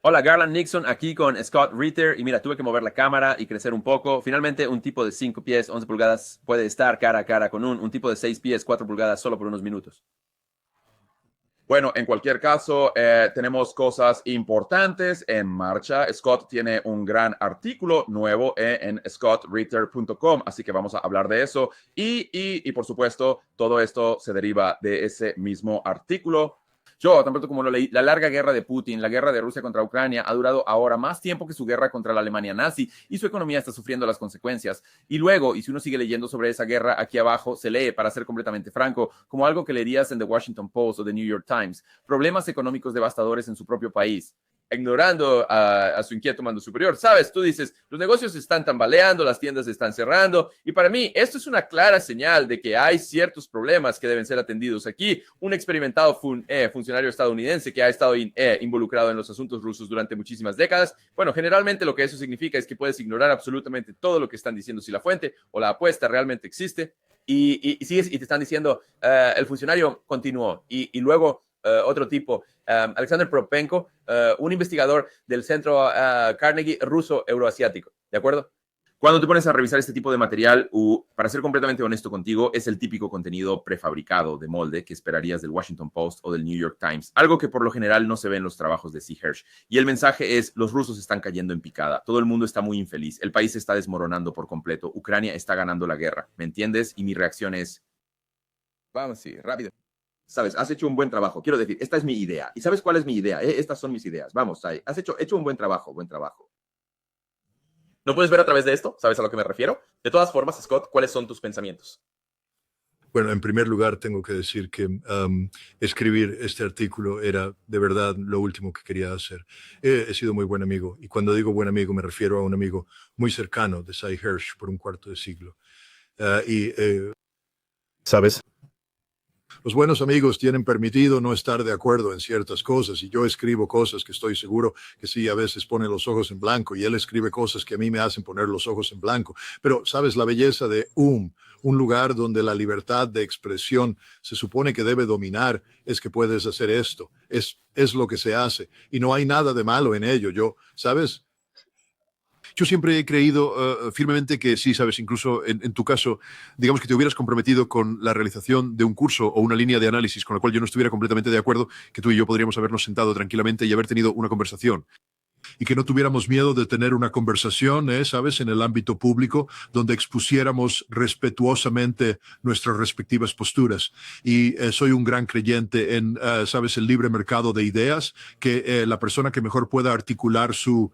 Hola, Garland Nixon, aquí con Scott Ritter. Y mira, tuve que mover la cámara y crecer un poco. Finalmente, un tipo de 5 pies, 11 pulgadas, puede estar cara a cara con un tipo de 6 pies, 4 pulgadas, solo por unos minutos. Bueno, en cualquier caso, tenemos cosas importantes en marcha. Scott tiene un gran artículo nuevo en scottritter.com, así que vamos a hablar de eso. Y por supuesto, todo esto se deriva de ese mismo artículo. Yo, tan pronto como lo leí, la larga guerra de Putin, la guerra de Rusia contra Ucrania, ha durado ahora más tiempo que su guerra contra la Alemania nazi y su economía está sufriendo las consecuencias. Y luego, y si uno sigue leyendo sobre esa guerra, aquí abajo se lee, para ser completamente franco, como algo que leerías en The Washington Post o The New York Times, problemas económicos devastadores en su propio país, ignorando a su inquieto mando superior. Sabes, tú dices, los negocios se están tambaleando, las tiendas se están cerrando, y para mí esto es una clara señal de que hay ciertos problemas que deben ser atendidos aquí. Un experimentado funcionario estadounidense que ha estado involucrado en los asuntos rusos durante muchísimas décadas. Bueno, generalmente lo que eso significa es que puedes ignorar absolutamente todo lo que están diciendo si la fuente o la apuesta realmente existe. Y sigues y te están diciendo, el funcionario continuó. Y luego otro tipo, Alexander Propenko, un investigador del centro Carnegie ruso euroasiático, ¿de acuerdo? Cuando te pones a revisar este tipo de material, para ser completamente honesto contigo, es el típico contenido prefabricado de molde que esperarías del Washington Post o del New York Times, algo que por lo general no se ve en los trabajos de C. Hirsch. Y el mensaje es, los rusos están cayendo en picada, todo el mundo está muy infeliz, el país se está desmoronando por completo, Ucrania está ganando la guerra, ¿me entiendes? Y mi reacción es, vamos, sí, rápido. Sabes, has hecho un buen trabajo. Quiero decir, esta es mi idea. ¿Y sabes cuál es mi idea? Estas son mis ideas. Vamos, Sai. Has hecho un buen trabajo, buen trabajo. ¿No puedes ver a través de esto? ¿Sabes a lo que me refiero? De todas formas, Scott, ¿cuáles son tus pensamientos? Bueno, en primer lugar tengo que decir que escribir este artículo era de verdad lo último que quería hacer. He sido muy buen amigo, y cuando digo buen amigo me refiero a un amigo muy cercano de Sy Hersh por un cuarto de siglo. ¿Sabes? Los buenos amigos tienen permitido no estar de acuerdo en ciertas cosas, y yo escribo cosas que estoy seguro que sí a veces pone los ojos en blanco, y él escribe cosas que a mí me hacen poner los ojos en blanco. Pero, ¿sabes? La belleza de un lugar donde la libertad de expresión se supone que debe dominar es que puedes hacer esto. Es lo que se hace, y no hay nada de malo en ello. ¿Sabes? Yo siempre he creído firmemente que sí, sabes, incluso en tu caso, digamos que te hubieras comprometido con la realización de un curso o una línea de análisis con la cual yo no estuviera completamente de acuerdo, que tú y yo podríamos habernos sentado tranquilamente y haber tenido una conversación. Y que no tuviéramos miedo de tener una conversación, ¿sabes?, en el ámbito público, donde expusiéramos respetuosamente nuestras respectivas posturas. Y soy un gran creyente en, ¿sabes?, el libre mercado de ideas, que la persona que mejor pueda articular su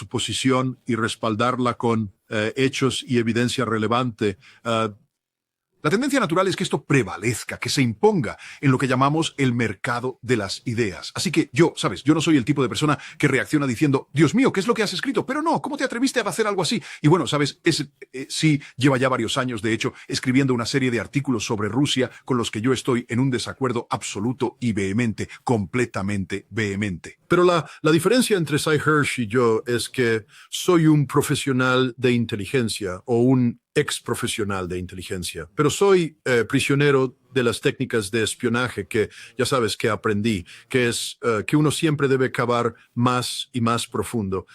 posición y respaldarla con hechos y evidencia relevante, la tendencia natural es que esto prevalezca, que se imponga en lo que llamamos el mercado de las ideas. Así que yo, sabes, yo no soy el tipo de persona que reacciona diciendo, Dios mío, ¿qué es lo que has escrito? Pero no, ¿cómo te atreviste a hacer algo así? Y bueno, sabes, sí, lleva ya varios años, de hecho, escribiendo una serie de artículos sobre Rusia con los que yo estoy en un desacuerdo absoluto y vehemente, completamente vehemente. Pero la diferencia entre Sy Hersh y yo es que soy un profesional de inteligencia o un ex profesional de inteligencia, pero soy prisionero de las técnicas de espionaje que ya sabes que aprendí, que es que uno siempre debe cavar más y más profundo.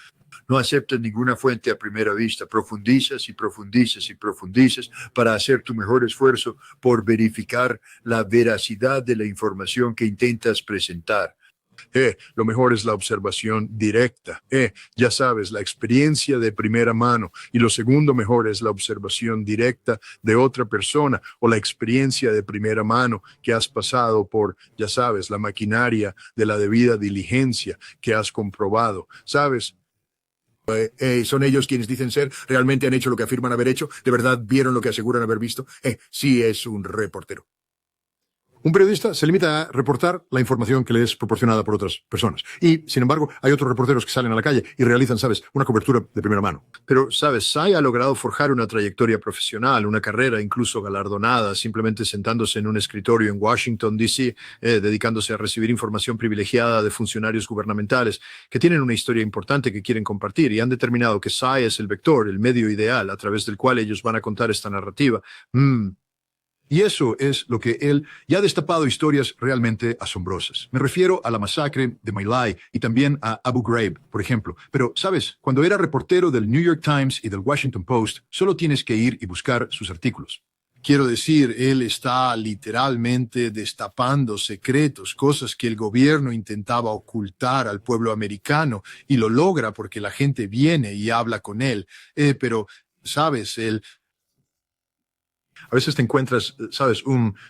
No aceptas ninguna fuente a primera vista, profundizas y profundizas y profundizas para hacer tu mejor esfuerzo por verificar la veracidad de la información que intentas presentar. Lo mejor es la observación directa. Ya sabes, la experiencia de primera mano. Y lo segundo mejor es la observación directa de otra persona, o la experiencia de primera mano que has pasado por, ya sabes, la maquinaria de la debida diligencia que has comprobado. ¿Sabes? ¿Son ellos quienes dicen ser? ¿Realmente han hecho lo que afirman haber hecho? ¿De verdad vieron lo que aseguran haber visto? Sí, es un reportero. Un periodista se limita a reportar la información que le es proporcionada por otras personas. Y, sin embargo, hay otros reporteros que salen a la calle y realizan, ¿sabes?, una cobertura de primera mano. Pero, ¿sabes?, Sy ha logrado forjar una trayectoria profesional, una carrera incluso galardonada, simplemente sentándose en un escritorio en Washington, D.C., dedicándose a recibir información privilegiada de funcionarios gubernamentales que tienen una historia importante que quieren compartir, y han determinado que Sy es el vector, el medio ideal a través del cual ellos van a contar esta narrativa. Y eso es lo que él ya ha destapado historias realmente asombrosas. Me refiero a la masacre de My Lai y también a Abu Ghraib, por ejemplo. Pero, ¿sabes? Cuando era reportero del New York Times y del Washington Post, solo tienes que ir y buscar sus artículos. Quiero decir, él está literalmente destapando secretos, cosas que el gobierno intentaba ocultar al pueblo americano, y lo logra porque la gente viene y habla con él. Pero, ¿sabes? Él a veces te encuentras, ¿sabes?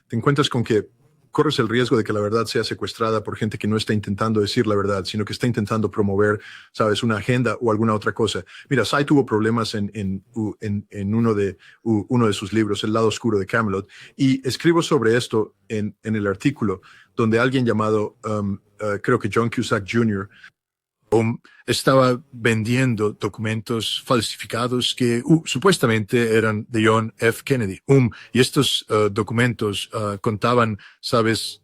Te encuentras con que corres el riesgo de que la verdad sea secuestrada por gente que no está intentando decir la verdad, sino que está intentando promover, ¿sabes? Una agenda o alguna otra cosa. Mira, Sy tuvo problemas en uno de sus libros, El lado oscuro de Camelot, y escribo sobre esto en el artículo donde alguien llamado, creo que John Cusack Jr., estaba vendiendo documentos falsificados que supuestamente eran de John F. Kennedy. Y estos documentos contaban, ¿sabes?,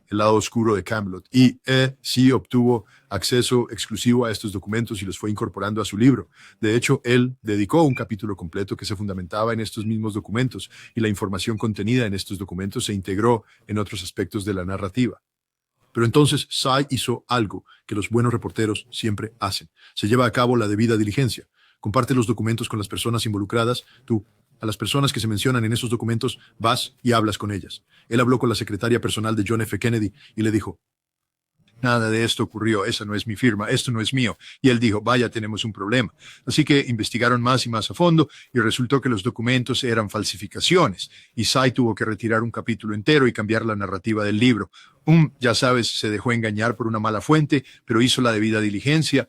el lado oscuro de Camelot. Y sí obtuvo acceso exclusivo a estos documentos y los fue incorporando a su libro. De hecho, él dedicó un capítulo completo que se fundamentaba en estos mismos documentos, y la información contenida en estos documentos se integró en otros aspectos de la narrativa. Pero entonces Sy hizo algo que los buenos reporteros siempre hacen. Se lleva a cabo la debida diligencia. Comparte los documentos con las personas involucradas. Tú, a las personas que se mencionan en esos documentos, vas y hablas con ellas. Él habló con la secretaria personal de John F. Kennedy y le dijo: nada de esto ocurrió, esa no es mi firma, esto no es mío. Y él dijo: vaya, tenemos un problema. Así que investigaron más y más a fondo y resultó que los documentos eran falsificaciones. Y Sy tuvo que retirar un capítulo entero y cambiar la narrativa del libro. Ya sabes, se dejó engañar por una mala fuente, pero hizo la debida diligencia.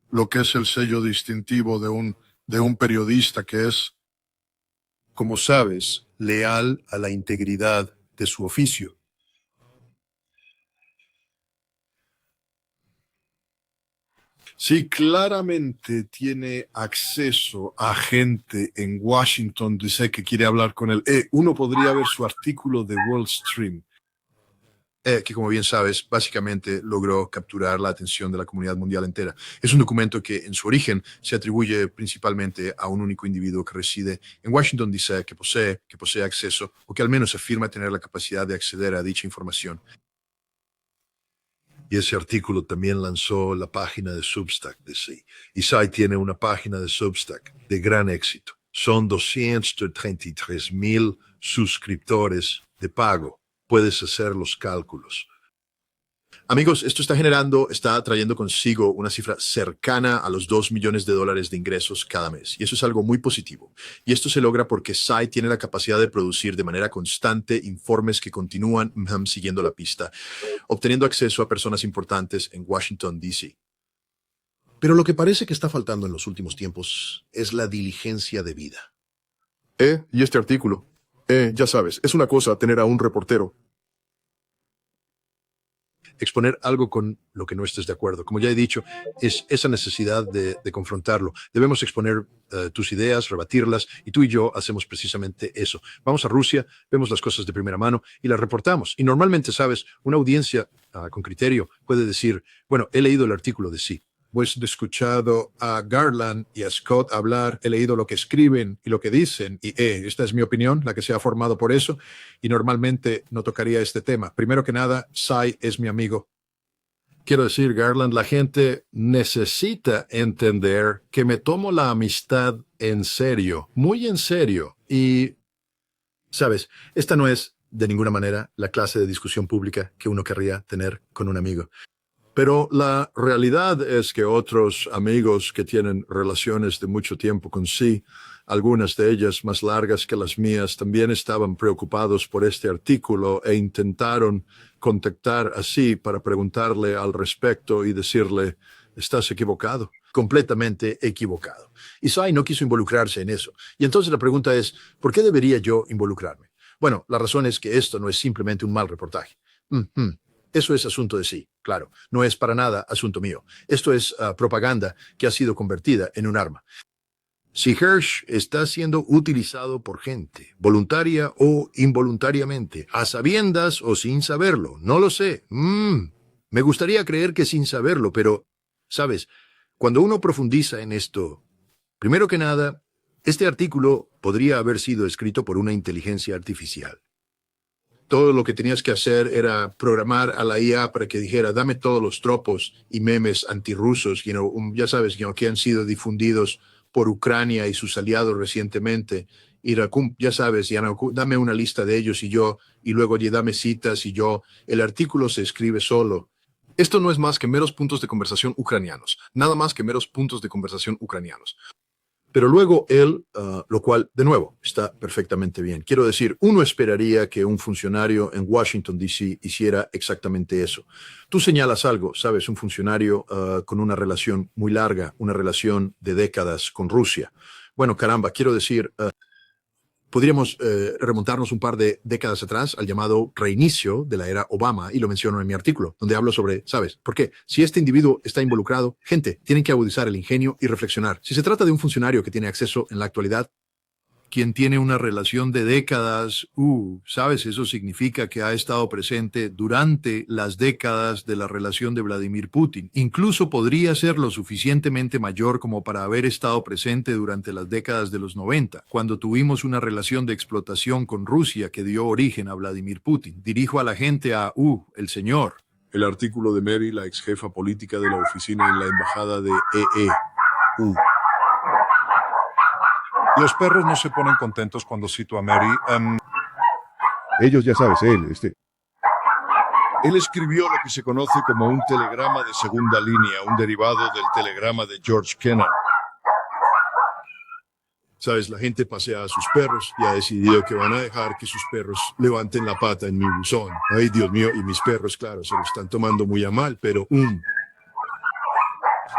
Lo que es el sello distintivo de un periodista que es, como sabes, leal a la integridad de su oficio. Sí, claramente tiene acceso a gente en Washington, D.C. que quiere hablar con él. Uno podría ver su artículo de Wall Street, que, como bien sabes, básicamente logró capturar la atención de la comunidad mundial entera. Es un documento que en su origen se atribuye principalmente a un único individuo que reside en Washington, D.C., que posee acceso, o que al menos afirma tener la capacidad de acceder a dicha información. Y ese artículo también lanzó la página de Substack de Sy. Y Sy tiene una página de Substack de gran éxito. Son 233,000 suscriptores de pago. Puedes hacer los cálculos. Amigos, esto está trayendo consigo una cifra cercana a los $2 millones de ingresos cada mes. Y eso es algo muy positivo. Y esto se logra porque Sy tiene la capacidad de producir de manera constante informes que continúan siguiendo la pista, obteniendo acceso a personas importantes en Washington, D.C. Pero lo que parece que está faltando en los últimos tiempos es la diligencia debida. Y este artículo. Ya sabes, es una cosa tener a un reportero exponer algo con lo que no estés de acuerdo. Como ya he dicho, es esa necesidad de confrontarlo. Debemos exponer tus ideas, rebatirlas, y tú y yo hacemos precisamente eso. Vamos a Rusia, vemos las cosas de primera mano y las reportamos. Y normalmente, sabes, una audiencia con criterio puede decir: bueno, he leído el artículo de Sy. Pues he escuchado a Garland y a Scott hablar, he leído lo que escriben y lo que dicen, y esta es mi opinión, la que se ha formado por eso, y normalmente no tocaría este tema. Primero que nada, Sy es mi amigo. Quiero decir, Garland, la gente necesita entender que me tomo la amistad en serio, muy en serio. Y, sabes, esta no es de ninguna manera la clase de discusión pública que uno querría tener con un amigo. Pero la realidad es que otros amigos que tienen relaciones de mucho tiempo con Sy, algunas de ellas más largas que las mías, también estaban preocupados por este artículo e intentaron contactar a Sy para preguntarle al respecto y decirle: estás equivocado, completamente equivocado. Y Sy no quiso involucrarse en eso. Y entonces la pregunta es: ¿por qué debería yo involucrarme? Bueno, la razón es que esto no es simplemente un mal reportaje. Eso es asunto de Sy, claro. No es para nada asunto mío. Esto es propaganda que ha sido convertida en un arma. Si Hersh está siendo utilizado por gente, voluntaria o involuntariamente, a sabiendas o sin saberlo, no lo sé. Me gustaría creer que sin saberlo, pero, ¿sabes? Cuando uno profundiza en esto, primero que nada, este artículo podría haber sido escrito por una inteligencia artificial. Todo lo que tenías que hacer era programar a la IA para que dijera, dame todos los tropos y memes antirrusos, ya sabes, que han sido difundidos por Ucrania y sus aliados recientemente. Ya sabes, dame una lista de ellos y luego dame citas el artículo se escribe solo. Esto no es más que meros puntos de conversación ucranianos, nada más que meros puntos de conversación ucranianos. Pero luego él, lo cual, de nuevo, está perfectamente bien. Quiero decir, uno esperaría que un funcionario en Washington, D.C. hiciera exactamente eso. Tú señalas algo, sabes, un funcionario con una relación muy larga, una relación de décadas con Rusia. Bueno, caramba, quiero decir, podríamos remontarnos un par de décadas atrás al llamado reinicio de la era Obama, y lo menciono en mi artículo, donde hablo sobre, ¿sabes? Porque si este individuo está involucrado, gente, tienen que agudizar el ingenio y reflexionar. Si se trata de un funcionario que tiene acceso en la actualidad, quien tiene una relación de décadas, ¿sabes? Eso significa que ha estado presente durante las décadas de la relación de Vladimir Putin. Incluso podría ser lo suficientemente mayor como para haber estado presente durante las décadas de los 90, cuando tuvimos una relación de explotación con Rusia que dio origen a Vladimir Putin. Dirijo a la gente a, el señor. El artículo de Mary, la ex jefa política de la oficina en la embajada de EE. Los perros no se ponen contentos cuando cito a Mary. Ellos, ya sabes, Él escribió lo que se conoce como un telegrama de segunda línea, un derivado del telegrama de George Kennan. Sabes, la gente pasea a sus perros y ha decidido que van a dejar que sus perros levanten la pata en mi buzón. Ay, Dios mío, y mis perros, claro, se lo están tomando muy a mal, pero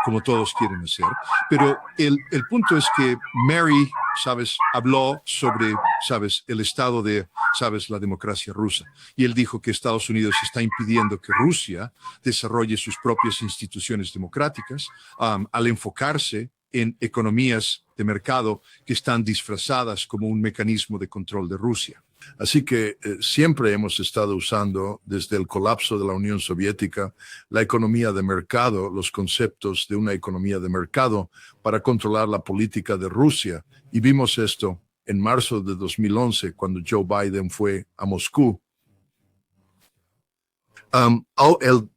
como todos quieren hacer. Pero el punto es que Mary, ¿sabes?, habló sobre, ¿sabes?, el estado de, ¿sabes?, la democracia rusa. Y él dijo que Estados Unidos está impidiendo que Rusia desarrolle sus propias instituciones democráticas al enfocarse en economías de mercado que están disfrazadas como un mecanismo de control de Rusia. Así que siempre hemos estado usando, desde el colapso de la Unión Soviética, la economía de mercado, los conceptos de una economía de mercado para controlar la política de Rusia. Y vimos esto en marzo de 2011, cuando Joe Biden fue a Moscú. Él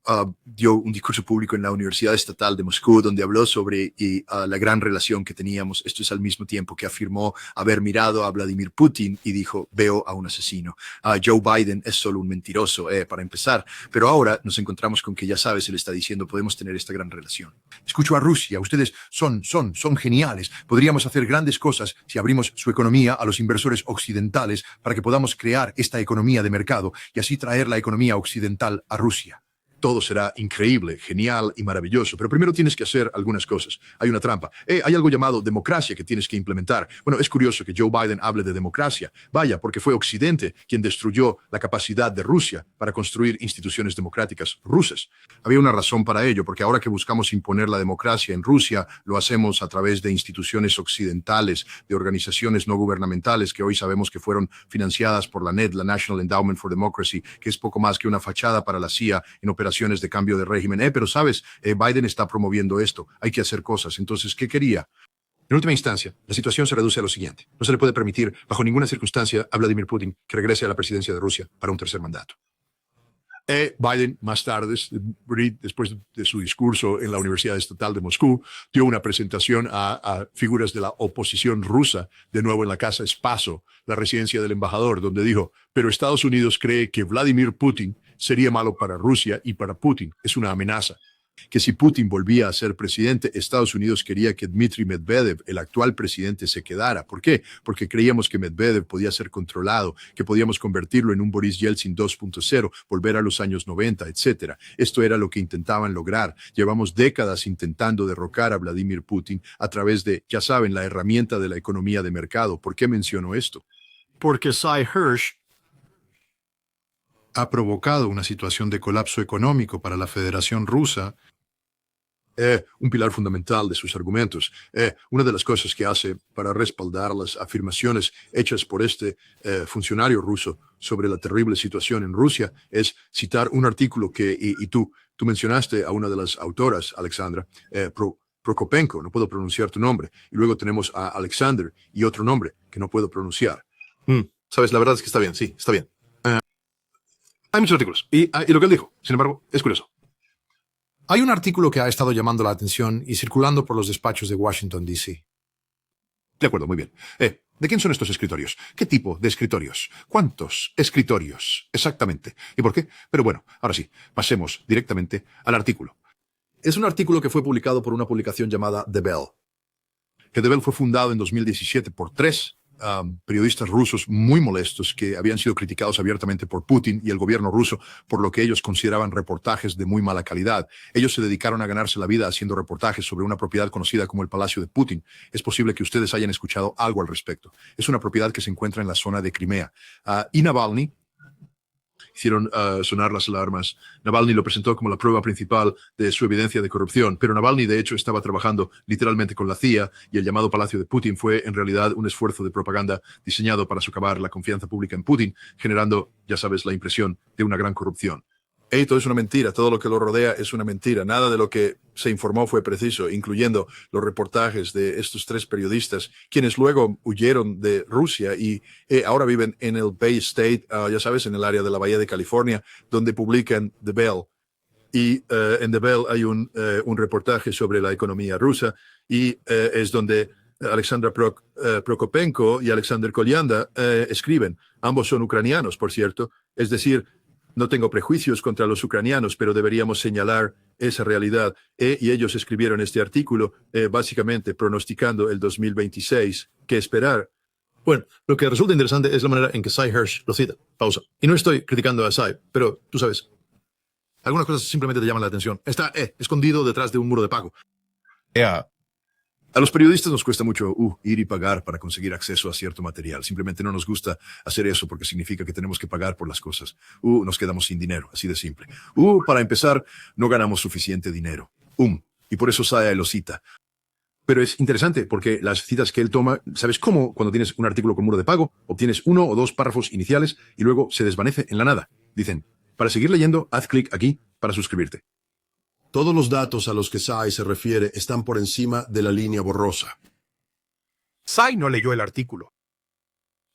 dio un discurso público en la Universidad Estatal de Moscú donde habló sobre la gran relación que teníamos. Esto es al mismo tiempo que afirmó haber mirado a Vladimir Putin y dijo, veo a un asesino. Joe Biden es solo un mentiroso, para empezar. Pero ahora nos encontramos con que, ya sabes, él está diciendo, podemos tener esta gran relación. Escucho a Rusia, ustedes son geniales. Podríamos hacer grandes cosas si abrimos su economía a los inversores occidentales para que podamos crear esta economía de mercado y así traer la economía occidental a Rusia. Todo será increíble, genial y maravilloso, pero primero tienes que hacer algunas cosas. Hay una trampa. Hay algo llamado democracia que tienes que implementar. Bueno, es curioso que Joe Biden hable de democracia. Vaya, porque fue Occidente quien destruyó la capacidad de Rusia para construir instituciones democráticas rusas. Había una razón para ello, porque ahora que buscamos imponer la democracia en Rusia, lo hacemos a través de instituciones occidentales, de organizaciones no gubernamentales que hoy sabemos que fueron financiadas por la NED, la National Endowment for Democracy, que es poco más que una fachada para la CIA en operaciones de cambio de régimen. Pero sabes, Biden está promoviendo esto. Hay que hacer cosas. Entonces, ¿qué quería? En última instancia, la situación se reduce a lo siguiente. No se le puede permitir, bajo ninguna circunstancia, a Vladimir Putin que regrese a la presidencia de Rusia para un tercer mandato. Biden, más tarde, después de su discurso en la Universidad Estatal de Moscú, dio una presentación a figuras de la oposición rusa, de nuevo en la Casa Espaso, la residencia del embajador, donde dijo, pero Estados Unidos cree que Vladimir Putin sería malo para Rusia y para Putin. Es una amenaza. Que si Putin volvía a ser presidente, Estados Unidos quería que Dmitry Medvedev, el actual presidente, se quedara. ¿Por qué? Porque creíamos que Medvedev podía ser controlado, que podíamos convertirlo en un Boris Yeltsin 2.0, volver a los años 90, etc. Esto era lo que intentaban lograr. Llevamos décadas intentando derrocar a Vladimir Putin a través de, ya saben, la herramienta de la economía de mercado. ¿Por qué menciono esto? Porque Sy Hersh ha provocado una situación de colapso económico para la Federación Rusa. Un pilar fundamental de sus argumentos. Una de las cosas que hace para respaldar las afirmaciones hechas por este funcionario ruso sobre la terrible situación en Rusia es citar un artículo que, y tú mencionaste a una de las autoras, Alexandra, Prokopenko, no puedo pronunciar tu nombre. Y luego tenemos a Alexander y otro nombre que no puedo pronunciar. Sabes, la verdad es que está bien, sí, está bien. Hay muchos artículos. Y lo que él dijo, sin embargo, es curioso. Hay un artículo que ha estado llamando la atención y circulando por los despachos de Washington, D.C. De acuerdo, muy bien. ¿De quién son estos escritorios? ¿Qué tipo de escritorios? ¿Cuántos escritorios? Exactamente. ¿Y por qué? Pero bueno, ahora sí, pasemos directamente al artículo. Es un artículo que fue publicado por una publicación llamada The Bell. Que The Bell fue fundado en 2017 por tres periodistas rusos muy molestos que habían sido criticados abiertamente por Putin y el gobierno ruso por lo que ellos consideraban reportajes de muy mala calidad. Ellos se dedicaron a ganarse la vida haciendo reportajes sobre una propiedad conocida como el Palacio de Putin. Es posible que ustedes hayan escuchado algo al respecto. Es una propiedad que se encuentra en la zona de Crimea. Y Navalny hicieron sonar las alarmas. Navalny lo presentó como la prueba principal de su evidencia de corrupción, pero Navalny de hecho estaba trabajando literalmente con la CIA y el llamado Palacio de Putin fue en realidad un esfuerzo de propaganda diseñado para socavar la confianza pública en Putin, generando, ya sabes, la impresión de una gran corrupción. Todo es una mentira, todo lo que lo rodea es una mentira, nada de lo que se informó fue preciso, incluyendo los reportajes de estos tres periodistas, quienes luego huyeron de Rusia y ahora viven en el Bay State, ya sabes, en el área de la Bahía de California, donde publican The Bell. Y en The Bell hay un reportaje sobre la economía rusa y es donde Alexandra Prokopenko y Alexander Kolyanda escriben. Ambos son ucranianos, por cierto, es decir, no tengo prejuicios contra los ucranianos, pero deberíamos señalar esa realidad. Y ellos escribieron este artículo básicamente pronosticando el 2026. ¿Qué esperar? Bueno, lo que resulta interesante es la manera en que Cy Hirsch lo cita. Pausa. Y no estoy criticando a Cy, pero tú sabes, algunas cosas simplemente te llaman la atención. Está escondido detrás de un muro de pago. A los periodistas nos cuesta mucho ir y pagar para conseguir acceso a cierto material. Simplemente no nos gusta hacer eso porque significa que tenemos que pagar por las cosas. Nos quedamos sin dinero, así de simple. Para empezar, no ganamos suficiente dinero. Y por eso Saya lo cita. Pero es interesante porque las citas que él toma, ¿sabes cómo? Cuando tienes un artículo con muro de pago, obtienes 1 o 2 párrafos iniciales y luego se desvanece en la nada. Dicen, para seguir leyendo, haz clic aquí para suscribirte. Todos los datos a los que Cy se refiere están por encima de la línea borrosa. Cy no leyó el artículo.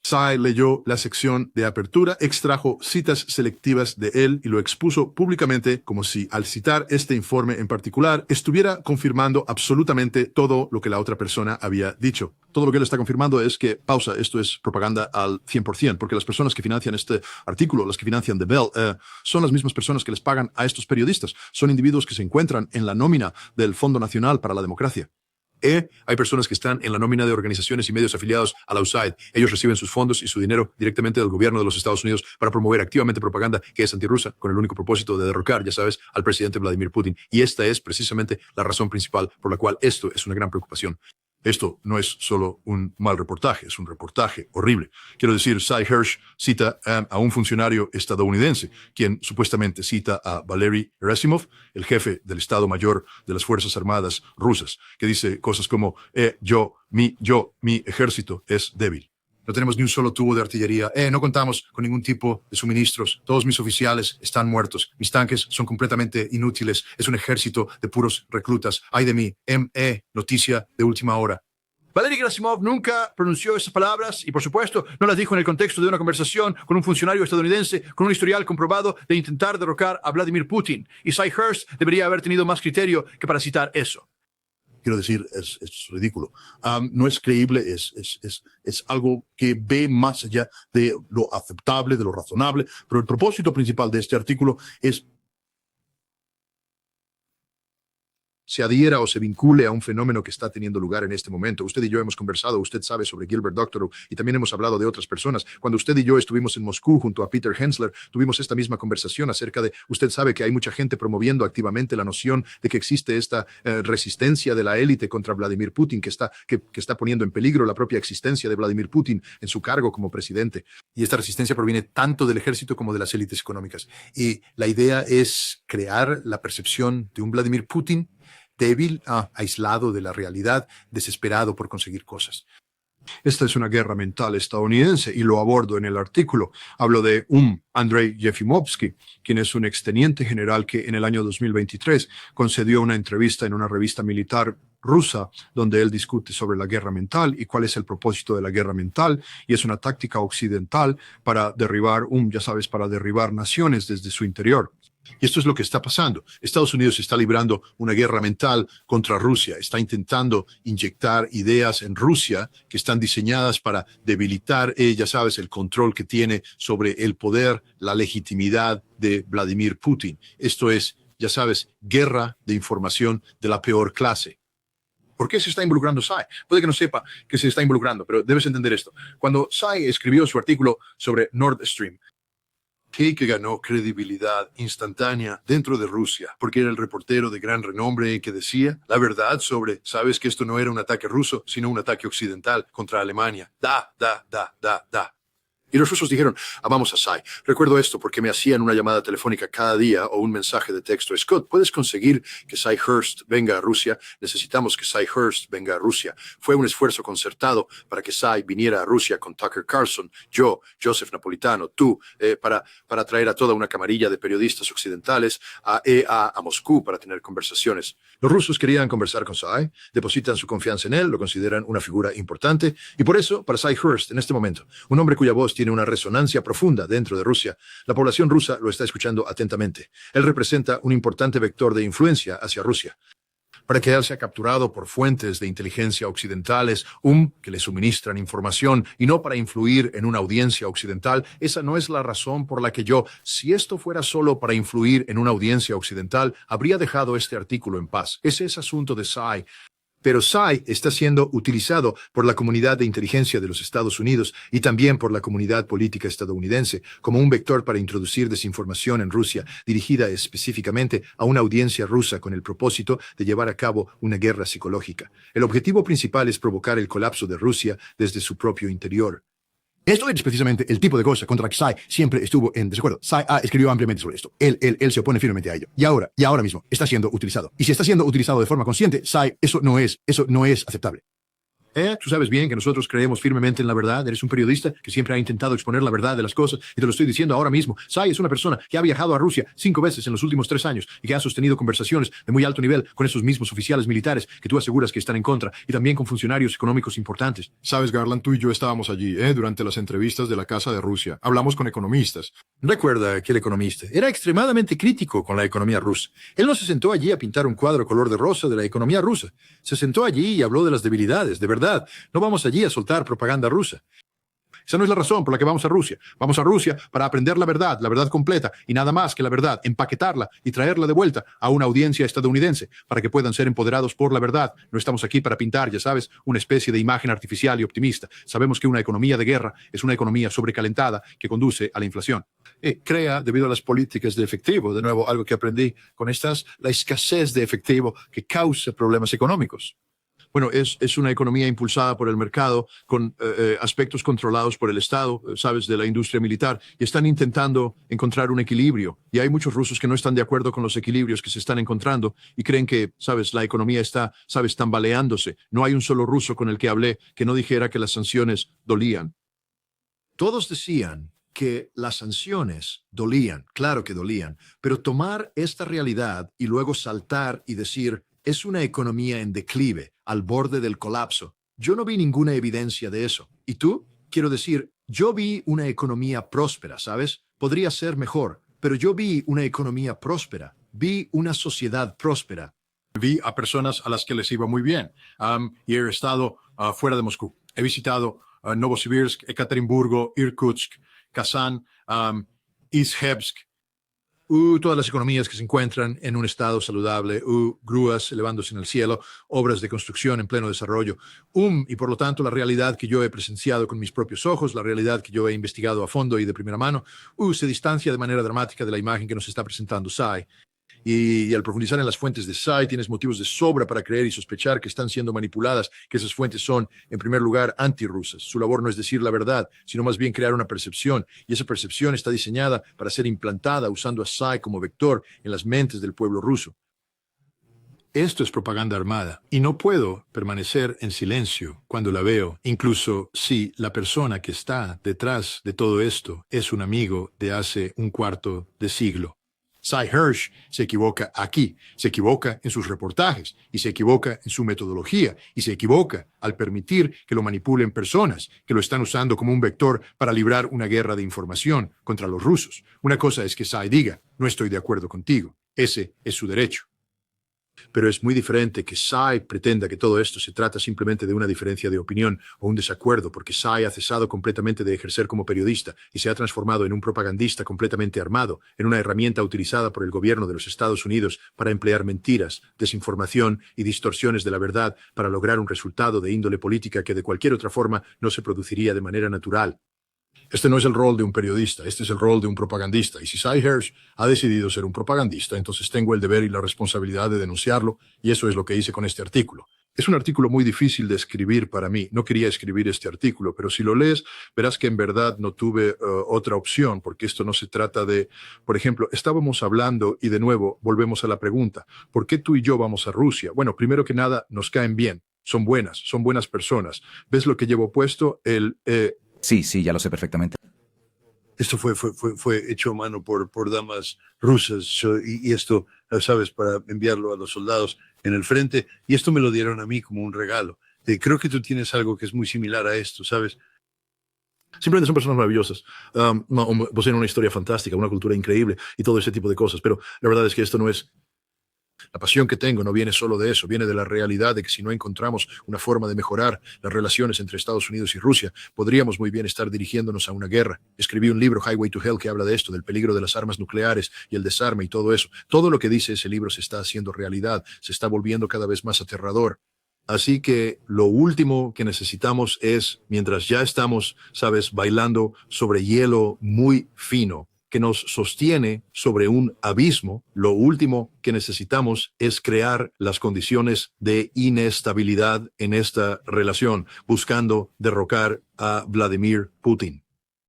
Cy leyó la sección de apertura, extrajo citas selectivas de él y lo expuso públicamente como si al citar este informe en particular estuviera confirmando absolutamente todo lo que la otra persona había dicho. Todo lo que él está confirmando es que, pausa, esto es propaganda al 100%, porque las personas que financian este artículo, las que financian The Bell, son las mismas personas que les pagan a estos periodistas. Son individuos que se encuentran en la nómina del Fondo Nacional para la Democracia. Hay personas que están en la nómina de organizaciones y medios afiliados a la USAID. Ellos reciben sus fondos y su dinero directamente del gobierno de los Estados Unidos para promover activamente propaganda que es antirrusa, con el único propósito de derrocar, ya sabes, al presidente Vladimir Putin. Y esta es precisamente la razón principal por la cual esto es una gran preocupación. Esto no es solo un mal reportaje, es un reportaje horrible. Quiero decir, Cy Hirsch cita a un funcionario estadounidense, quien supuestamente cita a Valery Gerasimov, el jefe del Estado Mayor de las Fuerzas Armadas rusas, que dice cosas como, mi ejército es débil. No tenemos ni un solo tubo de artillería. No contamos con ningún tipo de suministros. Todos mis oficiales están muertos. Mis tanques son completamente inútiles. Es un ejército de puros reclutas. Ay de mí. Noticia de última hora. Valery Gerasimov nunca pronunció esas palabras y, por supuesto, no las dijo en el contexto de una conversación con un funcionario estadounidense con un historial comprobado de intentar derrocar a Vladimir Putin. Y Cy Hirsch debería haber tenido más criterio que para citar eso. Quiero decir, es ridículo. No es creíble, es algo que ve más allá de lo aceptable, de lo razonable, pero el propósito principal de este artículo es se adhiera o se vincule a un fenómeno que está teniendo lugar en este momento. Usted y yo hemos conversado, usted sabe sobre Gilbert Doctorow y también hemos hablado de otras personas. Cuando usted y yo estuvimos en Moscú junto a Peter Hensler, tuvimos esta misma conversación acerca de, usted sabe que hay mucha gente promoviendo activamente la noción de que existe esta resistencia de la élite contra Vladimir Putin, que está poniendo en peligro la propia existencia de Vladimir Putin en su cargo como presidente. Y esta resistencia proviene tanto del ejército como de las élites económicas. Y la idea es crear la percepción de un Vladimir Putin débil, aislado de la realidad, desesperado por conseguir cosas. Esta es una guerra mental estadounidense y lo abordo en el artículo. Hablo de Andrei Yefimovsky, quien es un exteniente general que en el año 2023 concedió una entrevista en una revista militar rusa, donde él discute sobre la guerra mental y cuál es el propósito de la guerra mental, y es una táctica occidental para derribar ya sabes, para derribar naciones desde su interior. Y esto es lo que está pasando. Estados Unidos está librando una guerra mental contra Rusia. Está intentando inyectar ideas en Rusia que están diseñadas para debilitar, ya sabes, el control que tiene sobre el poder, la legitimidad de Vladimir Putin. Esto es, ya sabes, guerra de información de la peor clase. ¿Por qué se está involucrando Tsai? Puede que no sepa que se está involucrando, pero debes entender esto. Cuando Tsai escribió su artículo sobre Nord Stream, que ganó credibilidad instantánea dentro de Rusia, porque era el reportero de gran renombre que decía la verdad sobre, sabes que esto no era un ataque ruso, sino un ataque occidental contra Alemania. Da. Y los rusos dijeron, vamos a Tsai. Recuerdo esto porque me hacían una llamada telefónica cada día o un mensaje de texto. Scott, ¿puedes conseguir que Tsai Hearst venga a Rusia? Necesitamos que Tsai Hearst venga a Rusia. Fue un esfuerzo concertado para que Tsai viniera a Rusia con Tucker Carlson, yo, Joseph Napolitano, tú, para traer a toda una camarilla de periodistas occidentales a Moscú para tener conversaciones. Los rusos querían conversar con Tsai, depositan su confianza en él, lo consideran una figura importante, y por eso, para Tsai Hearst, en este momento, un hombre cuya voz tiene una resonancia profunda dentro de Rusia, la población rusa lo está escuchando atentamente. Él representa un importante vector de influencia hacia Rusia. Para que él sea capturado por fuentes de inteligencia occidentales, que le suministran información y no para influir en una audiencia occidental, esa no es la razón por la que si esto fuera solo para influir en una audiencia occidental, habría dejado este artículo en paz. Ese es asunto de Tsai. Pero Tsai está siendo utilizado por la comunidad de inteligencia de los Estados Unidos y también por la comunidad política estadounidense como un vector para introducir desinformación en Rusia, dirigida específicamente a una audiencia rusa con el propósito de llevar a cabo una guerra psicológica. El objetivo principal es provocar el colapso de Rusia desde su propio interior. Esto es precisamente el tipo de cosa contra la que Tsai siempre estuvo en desacuerdo. Tsai escribió ampliamente sobre esto. Él se opone firmemente a ello. Y ahora mismo está siendo utilizado. Y si está siendo utilizado de forma consciente, Tsai, eso no es aceptable. Tú sabes bien que nosotros creemos firmemente en la verdad. Eres un periodista que siempre ha intentado exponer la verdad de las cosas. Y te lo estoy diciendo ahora mismo. Tsai es una persona que ha viajado a Rusia 5 veces en los últimos 3 años y que ha sostenido conversaciones de muy alto nivel con esos mismos oficiales militares que tú aseguras que están en contra y también con funcionarios económicos importantes. Sabes, Garland, tú y yo estábamos allí, durante las entrevistas de la Casa de Rusia. Hablamos con economistas. Recuerda que el economista era extremadamente crítico con la economía rusa. Él no se sentó allí a pintar un cuadro color de rosa de la economía rusa. Se sentó allí y habló de las debilidades, de verdad. No vamos allí a soltar propaganda rusa. Esa no es la razón por la que vamos a Rusia. Vamos a Rusia para aprender la verdad completa y nada más que la verdad, empaquetarla y traerla de vuelta a una audiencia estadounidense para que puedan ser empoderados por la verdad. No estamos aquí para pintar, ya sabes, una especie de imagen artificial y optimista. Sabemos que una economía de guerra es una economía sobrecalentada que conduce a la inflación. Crea, debido a las políticas de efectivo, de nuevo, algo que aprendí con estas, la escasez de efectivo que causa problemas económicos. Bueno, es una economía impulsada por el mercado, con aspectos controlados por el Estado, sabes, de la industria militar, y están intentando encontrar un equilibrio. Y hay muchos rusos que no están de acuerdo con los equilibrios que se están encontrando y creen que, sabes, la economía está, sabes, tambaleándose. No hay un solo ruso con el que hablé que no dijera que las sanciones dolían. Todos decían que las sanciones dolían, claro que dolían, pero tomar esta realidad y luego saltar y decir, es una economía en declive, al borde del colapso. Yo no vi ninguna evidencia de eso. ¿Y tú? Quiero decir, yo vi una economía próspera, ¿sabes? Podría ser mejor, pero yo vi una economía próspera. Vi una sociedad próspera. Vi a personas a las que les iba muy bien. Y he estado fuera de Moscú. He visitado Novosibirsk, Ekaterimburgo, Irkutsk, Kazán, Izhevsk. Todas las economías que se encuentran en un estado saludable, grúas elevándose en el cielo, obras de construcción en pleno desarrollo, y por lo tanto la realidad que yo he presenciado con mis propios ojos, la realidad que yo he investigado a fondo y de primera mano, se distancia de manera dramática de la imagen que nos está presentando Tsai. Y al profundizar en las fuentes de Tsai, tienes motivos de sobra para creer y sospechar que están siendo manipuladas, que esas fuentes son, en primer lugar, antirrusas. Su labor no es decir la verdad, sino más bien crear una percepción, y esa percepción está diseñada para ser implantada usando a Tsai como vector en las mentes del pueblo ruso. Esto es propaganda armada, y no puedo permanecer en silencio cuando la veo, incluso si la persona que está detrás de todo esto es un amigo de hace un cuarto de siglo. Cy Hirsch se equivoca aquí, se equivoca en sus reportajes y se equivoca en su metodología y se equivoca al permitir que lo manipulen personas que lo están usando como un vector para librar una guerra de información contra los rusos. Una cosa es que Cy diga, no estoy de acuerdo contigo. Ese es su derecho. Pero es muy diferente que Cy pretenda que todo esto se trata simplemente de una diferencia de opinión o un desacuerdo, porque Cy ha cesado completamente de ejercer como periodista y se ha transformado en un propagandista completamente armado, en una herramienta utilizada por el gobierno de los Estados Unidos para emplear mentiras, desinformación y distorsiones de la verdad para lograr un resultado de índole política que de cualquier otra forma no se produciría de manera natural. Este no es el rol de un periodista, este es el rol de un propagandista. Y si Cy Hirsch ha decidido ser un propagandista, entonces tengo el deber y la responsabilidad de denunciarlo, y eso es lo que hice con este artículo. Es un artículo muy difícil de escribir para mí. No quería escribir este artículo, pero si lo lees, verás que en verdad no tuve otra opción, porque esto no se trata de... Por ejemplo, estábamos hablando, y de nuevo volvemos a la pregunta, ¿por qué tú y yo vamos a Rusia? Bueno, primero que nada, nos caen bien, son buenas personas. ¿Ves lo que llevo puesto? Sí, sí, ya lo sé perfectamente. Esto fue hecho a mano por damas rusas y esto, sabes, para enviarlo a los soldados en el frente. Y esto me lo dieron a mí como un regalo. Creo que tú tienes algo que es muy similar a esto, ¿sabes? Simplemente son personas maravillosas. Poseen una historia fantástica, una cultura increíble y todo ese tipo de cosas. Pero la verdad es que esto no es... La pasión que tengo no viene solo de eso, viene de la realidad de que si no encontramos una forma de mejorar las relaciones entre Estados Unidos y Rusia, podríamos muy bien estar dirigiéndonos a una guerra. Escribí un libro, Highway to Hell, que habla de esto, del peligro de las armas nucleares y el desarme y todo eso. Todo lo que dice ese libro se está haciendo realidad, se está volviendo cada vez más aterrador. Así que lo último que necesitamos es, mientras ya estamos, sabes, bailando sobre hielo muy fino, que nos sostiene sobre un abismo, lo último que necesitamos es crear las condiciones de inestabilidad en esta relación, buscando derrocar a Vladimir Putin.